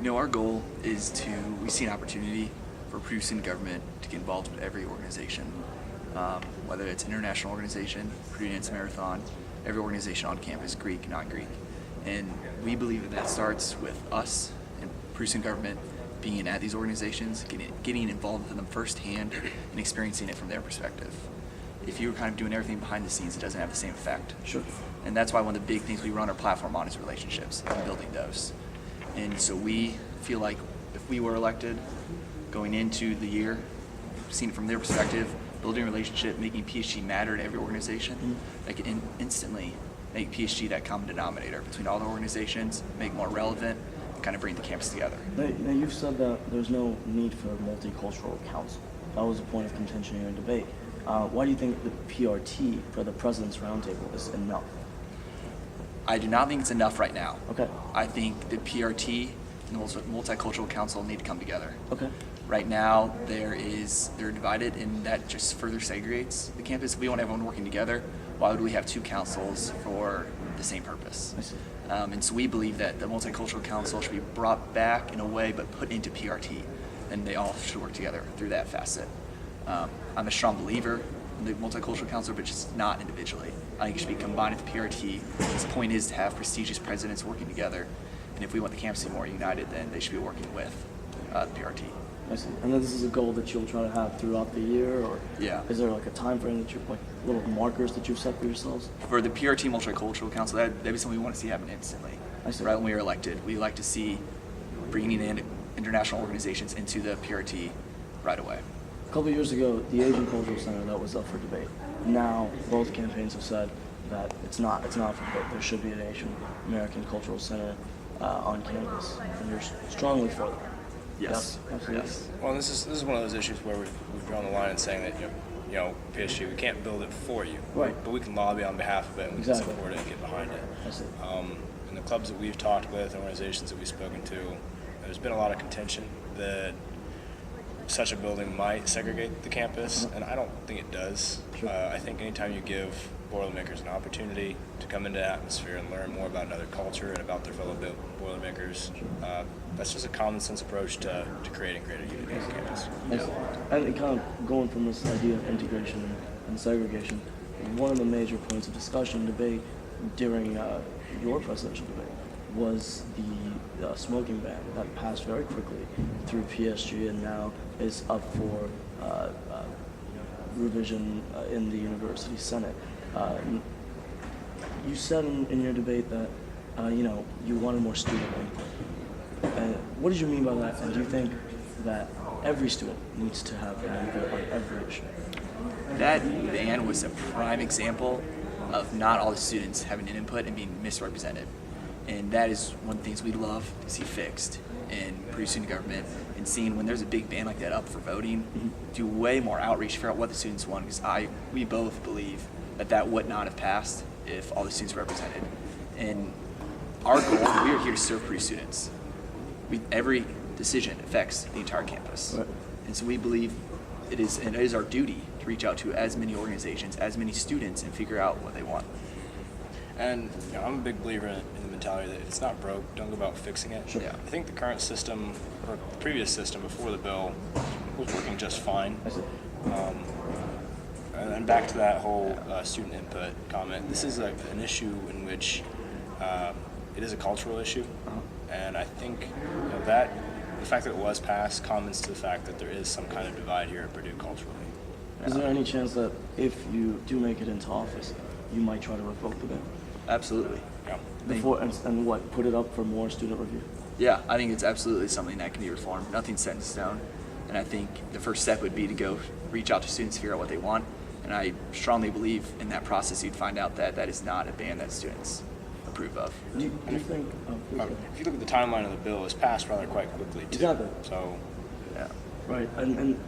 Our goal is we see an opportunity for Purdue student government to get involved with every organization, whether it's an international organization, Purdue Dance Marathon, every organization on campus, Greek, non-Greek. And we believe that starts with us and Purdue student government being at these organizations, getting involved with them firsthand and experiencing it from their perspective. If you're kind of doing everything behind the scenes, it doesn't have the same effect. Sure. And that's why one of the big things we run our platform on is relationships and building those. And so we feel like if we were elected going into the year, seeing it from their perspective, building a relationship, making PSG matter to every organization, that can instantly make PSG that common denominator between all the organizations, make more relevant, and kind of bring the campus together. Now you've said that there's no need for a multicultural council. That was a point of contention in your debate. Why do you think the PRT for the President's Roundtable is enough? I do not think it's enough right now. Okay. I think the PRT and the Multicultural Council need to come together. Okay. Right now, they're divided, and that just further segregates the campus. If we want everyone working together, why would we have two councils for the same purpose? I see. And so we believe that the Multicultural Council should be brought back in a way, but put into PRT, and they all should work together through that facet. I'm a strong believer in the Multicultural Council, but just not individually. I think it should be combined with PRT. The point is to have prestigious presidents working together, and if we want the campus to be more united, then they should be working with the PRT. I see. And then this is a goal that you'll try to have throughout the year, or Yeah. is there like a time frame that like little markers that you've set for yourselves? For the PRT Multicultural Council, that'd be something we want to see happen instantly. I see. Right when we are elected, we like to see bringing in international organizations into the PRT right away. A couple of years ago, the Asian Cultural Center, that was up for debate. Now, both campaigns have said that it's not for debate. There should be an Asian American Cultural Center on campus, and you're strongly for that. Yes. Absolutely. Yes. Well, this is one of those issues where we've drawn the line in saying that PSG, we can't build it for you, Right. But we can lobby on behalf of it, and we Exactly. can support it and get behind it. I see. And the clubs that we've talked with, and organizations that we've spoken to, there's been a lot of contention that such a building might segregate the campus, and I don't think it does. Sure. I think anytime you give Boilermakers an opportunity to come into the atmosphere and learn more about another culture and about their fellow Boilermakers, that's just a common sense approach to creating greater unity on campus. I see. And kind of going from this idea of integration and segregation, one of the major points of discussion, debate during your presidential debate was the smoking ban that passed very quickly through PSG and now is up for revision in the University Senate. You said in your debate that you wanted more student input. What did you mean by that? And do you think that every student needs to have an input on every issue? That ban was a prime example of not all the students having an input and being misrepresented. And that is one of the things we love to see fixed in Purdue student government, and seeing when there's a big ban like that up for voting, do way more outreach, figure out what the students want, because we both believe that would not have passed if all the students were represented. And our goal, we are here to serve Purdue students. Every decision affects the entire campus. Right. And so we believe it is our duty to reach out to as many organizations, as many students, and figure out what they want. And I'm a big believer in the mentality that if it's not broke, don't go about fixing it. Sure. Yeah. I think the current system, or the previous system before the bill, was working just fine. I see. And back to that whole student input comment, this is an issue in which it is a cultural issue. And I think that the fact that it was passed comments to the fact that there is some kind of divide here at Purdue culturally. Is there any chance that if you do make it into office, you might try to revoke the ban? Absolutely. Yeah. Before and what, put it up for more student review? Yeah, I think it's absolutely something that can be reformed. Nothing's set in stone. And I think the first step would be to go reach out to students, figure out what they want. And I strongly believe in that process you'd find out that that is not a ban that students approve of. Do you think? If you look at the timeline of the bill, it's passed rather quite quickly too. Exactly. So, Yeah. Right, and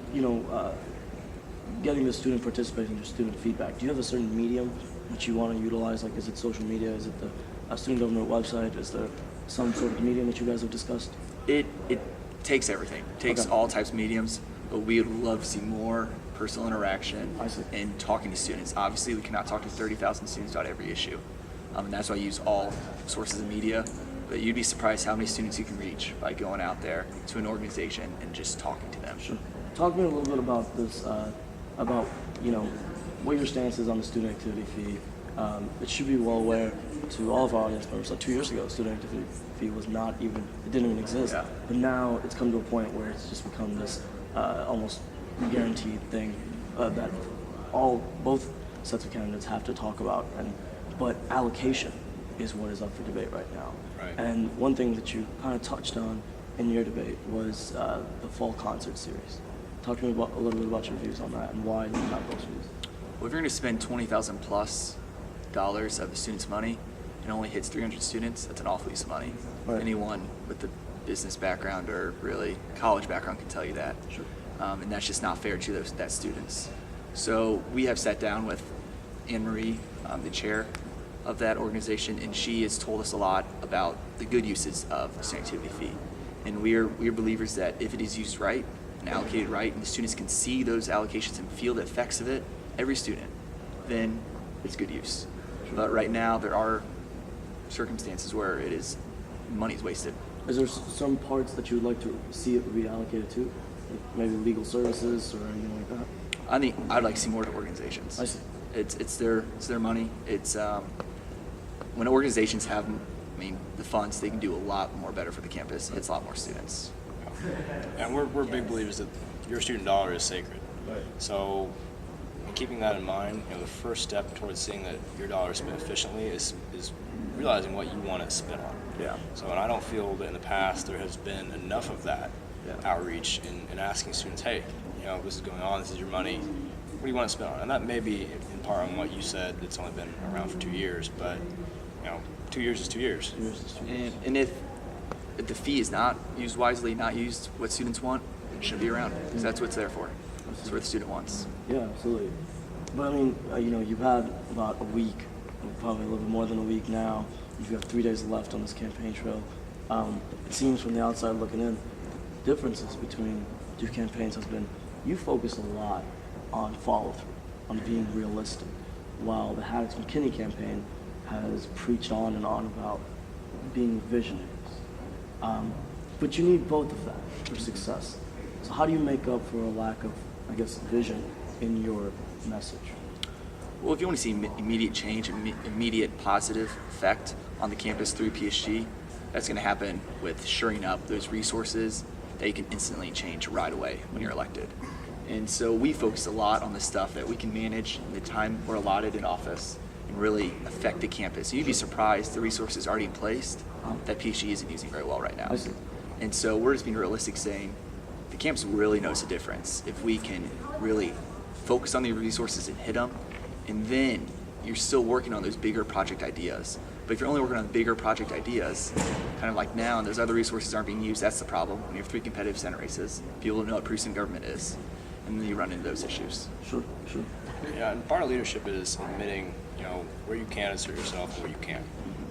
getting the student participation, your student feedback. Do you have a certain medium which you want to utilize? Like, is it social media? Is it the student government website? Is there some sort of medium that you guys have discussed? It takes everything. It takes Okay. all types of mediums, but we would love to see more personal interaction I see. and talking to students. Obviously, we cannot talk to 30,000 students about every issue. And that's why I use all sources of media. but you'd be surprised how many students you can reach by going out there to an organization and just talking to them. Sure. Talk to me a little bit about this, about, you know, what your stance is on the student activity fee. It should be well aware to all of our audience members that 2 years ago, student activity fee was not even, it didn't even exist. Yeah. But now it's come to a point where it's just become this almost guaranteed thing that both sets of candidates have to talk about. But allocation is what is up for debate right now. Right. And one thing that you kind of touched on in your debate was the fall concert series. Talk to me a little bit about your views on that and why you have those views. Well, if you're going to spend $20,000 plus of the students' money and only hits 300 students, that's an awful use of money. Right. Anyone with a business background or really college background can tell you that. Sure. And that's just not fair to that students. So we have sat down with Anne Marie, the chair of that organization, and she has told us a lot about the good uses of the student activity fee. And we are believers that if it is used right and allocated right, and the students can see those allocations and feel the effects of it, every student, then it's good use. But right now there are circumstances where money is wasted. Is there some parts that you would like to see it be allocated to? Like maybe legal services or anything like that? I think I'd like to see more to organizations. I see. It's their money. It's when organizations have, the funds, they can do a lot more better for the campus. It's a lot more students. And we're big believers that your student dollar is sacred. Right. So keeping that in mind, the first step towards seeing that your dollar is spent efficiently is realizing what you want it spent on. Yeah. So, and I don't feel that in the past there has been enough of that outreach in asking students, hey, this is going on, this is your money, what do you want to spend on? And that may be in part on what you said, it's only been around for 2 years, but 2 years is 2 years. And if the fee is not used wisely, not used what students want, it shouldn't be around, because that's what it's there for. That's what the student wants. Yeah, absolutely. But you've had about a week, probably a little bit more than a week now. You've got 3 days left on this campaign trail. It seems from the outside looking in, the differences between two campaigns has been you focus a lot on follow-through, on being realistic, while the Haddix-McKinney campaign has preached on and on about being visionaries. But you need both of that for success. So how do you make up for a lack of, vision in your message? Well, if you want to see immediate change, immediate positive effect on the campus through PSG, that's going to happen with shoring up those resources that you can instantly change right away when you're elected. And so we focus a lot on the stuff that we can manage in the time we're allotted in office and really affect the campus. You'd be surprised the resources already in place that PSG isn't using very well right now. I see. And so we're just being realistic, saying the campus really knows the difference if we can really focus on the resources and hit them, and then you're still working on those bigger project ideas. But if you're only working on bigger project ideas, kind of like now, and those other resources aren't being used, that's the problem. When you have 3 competitive Senate races, people don't know what Purdue government is, and then you run into those issues. Sure. Yeah, and part of leadership is admitting, where you can assert yourself and where you can't.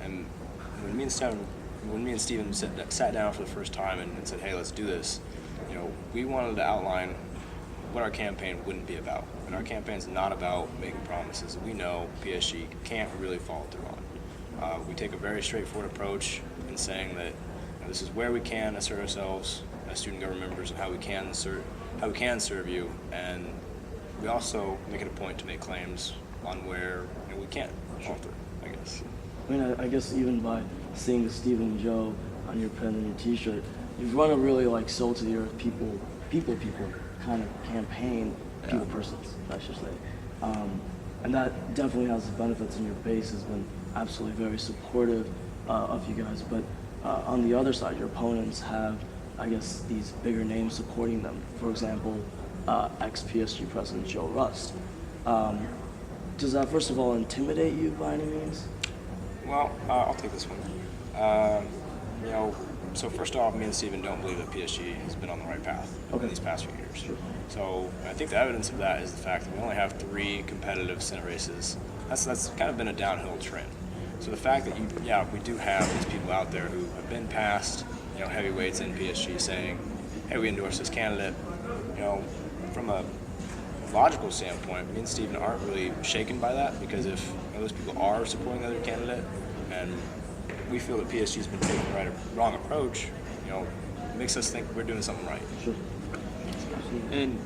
And when me and Steven sat down for the first time and said, hey, let's do this, we wanted to outline what our campaign wouldn't be about. And our campaign's not about making promises that we know PSG can't really follow through on. We take a very straightforward approach in saying that this is where we can assert ourselves as student government members and how we can serve you, and we also make it a point to make claims on where we can't follow through, I guess. I guess even by seeing the Stephen and Joe on your pen and your T-shirt, you've run a really soul to the earth people kind of campaign, people persons, I should say. And that definitely has benefits, and your base has been absolutely very supportive of you guys. But on the other side, your opponents have, these bigger names supporting them. For example, ex-PSG President Joe Rust. Does that, first of all, intimidate you by any means? Well, I'll take this one. So first off, me and Steven don't believe that PSG has been on the right path in these past few years. Sure. So I think the evidence of that is the fact that we only have 3 competitive Senate races. That's kind of been a downhill trend. So the fact that we do have these people out there who have been past, heavyweights in PSG saying, hey, we endorse this candidate, from a logical standpoint, me and Steven aren't really shaken by that, because if those people are supporting the other candidate and we feel that PSG's been taking the wrong approach, it makes us think we're doing something right. Sure. And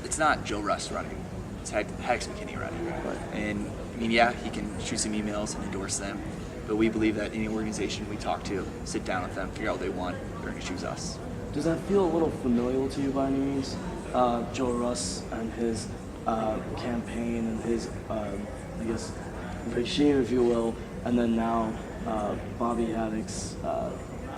it's not Joe Russ running. It's Hex McKinney running. Right. And I mean, yeah, he can shoot some emails and endorse them, but we believe that any organization we talk to, sit down with them, figure out what they want, they're going to choose us. Does that feel a little familial to you by any means? Joe Russ and his campaign and his, I guess, regime, if you will, and then now Bobby Haddix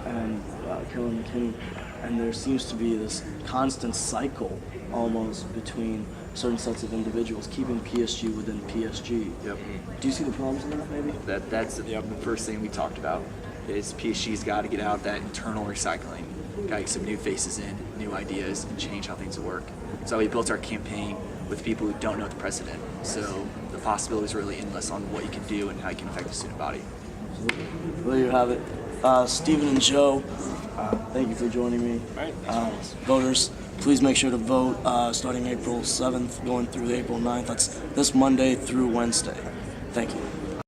and Carolyn McKinney, and there seems to be this constant cycle almost between certain sets of individuals keeping PSG within PSG. Yep. Do you see the problems in that, maybe? That's the first thing we talked about is PSG's got to get out that internal recycling, got to get some new faces in, new ideas, and change how things work. So we built our campaign with people who don't know the president. So the possibilities are really endless on what you can do and how you can affect the student body. Absolutely. There you have it. Stephen and Joe, thank you for joining me. Right. Voters, please make sure to vote starting April 7th, going through April 9th. That's this Monday through Wednesday. Thank you.